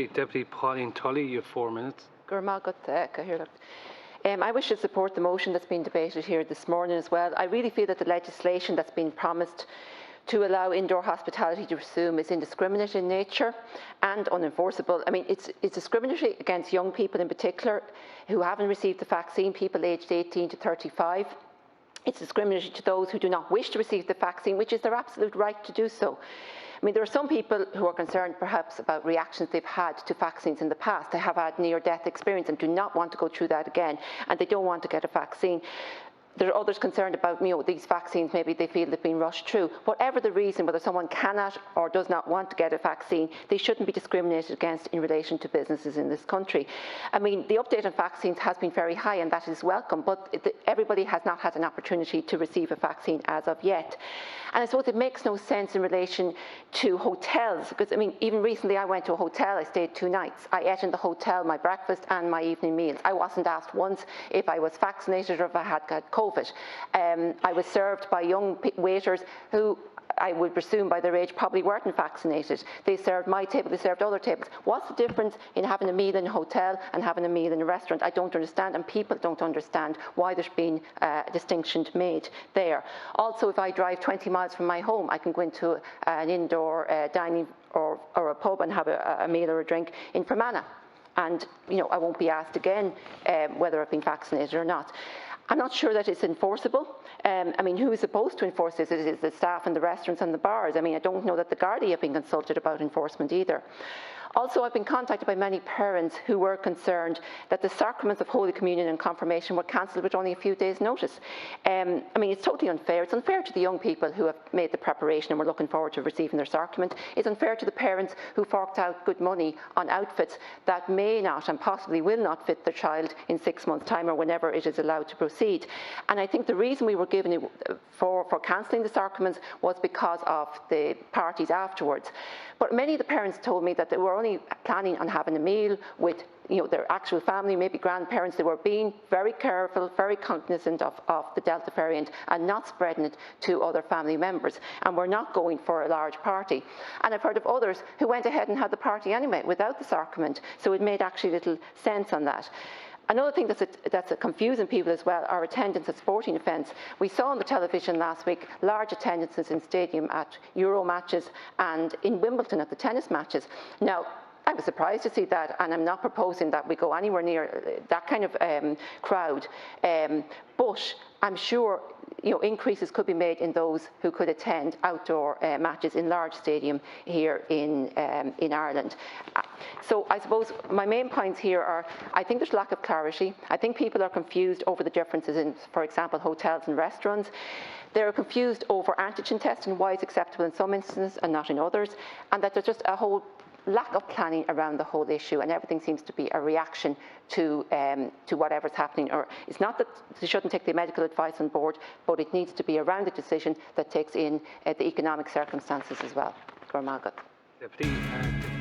Deputy Pauline Tully, you have 4 minutes. I wish to support the motion that's been debated here this morning as well. I really feel that the legislation that's been promised to allow indoor hospitality to resume is indiscriminate in nature and unenforceable. I mean, it's discriminatory against young people in particular who haven't received the vaccine, people aged 18 to 35. It's discriminatory to those who do not wish to receive the vaccine, which is their absolute right to do so. I mean, there are some people who are concerned perhaps about reactions they've had to vaccines in the past. They have had near-death experience and do not want to go through that again, and they don't want to get a vaccine. There are others concerned about, these vaccines, maybe they feel they've been rushed through. Whatever the reason, whether someone cannot or does not want to get a vaccine, they shouldn't be discriminated against in relation to businesses in this country. I mean, the update on vaccines has been very high and that is welcome, but everybody has not had an opportunity to receive a vaccine as of yet. And I suppose it makes no sense in relation to hotels, because, I mean, even recently I went to a hotel, I stayed 2 nights. I ate in the hotel my breakfast and my evening meals. I wasn't asked once if I was vaccinated or if I had got COVID. I was served by young waiters who, I would presume by their age, probably weren't vaccinated. They served my table, they served other tables. What's the difference in having a meal in a hotel and having a meal in a restaurant? I don't understand, and people don't understand why there's been a distinction made there. Also, if I drive 20 miles from my home, I can go into an indoor dining or a pub and have a meal or a drink in Fermanagh. And, I won't be asked again whether I've been vaccinated or not. I'm not sure that it's enforceable. I mean, who is supposed to enforce this? It is the staff in the restaurants and the bars. I mean, I don't know that the Gardaí have been consulted about enforcement either. Also, I've been contacted by many parents who were concerned that the sacraments of Holy Communion and Confirmation were cancelled with only a few days' notice. I mean, it's totally unfair. It's unfair to the young people who have made the preparation and were looking forward to receiving their sacrament. It's unfair to the parents who forked out good money on outfits that may not and possibly will not fit their child in 6 months' time or whenever it is allowed to proceed. And I think the reason we were given it for cancelling the sacraments was because of the parties afterwards. But many of the parents told me that they were only planning on having a meal with their actual family, maybe grandparents. They were being very careful, very cognizant of the Delta variant and not spreading it to other family members, and were not going for a large party. And I've heard of others who went ahead and had the party anyway without the sacrament, so it made actually little sense on that. Another thing that's confusing people as well are attendance at sporting events. We saw on the television last week large attendances in stadium at Euro matches and in Wimbledon at the tennis matches. Now, I was surprised to see that, and I'm not proposing that we go anywhere near that kind of crowd. But I'm sure increases could be made in those who could attend outdoor matches in large stadium here in Ireland. So I suppose my main points here are, I think there's lack of clarity. I think people are confused over the differences in, for example, hotels and restaurants. They're confused over antigen testing, why it's acceptable in some instances and not in others, and that there's just a whole lack of planning around the whole issue, and everything seems to be a reaction to whatever's happening. Or it's not that they shouldn't take the medical advice on board, but it needs to be around a decision that takes in the economic circumstances as well. Deputy.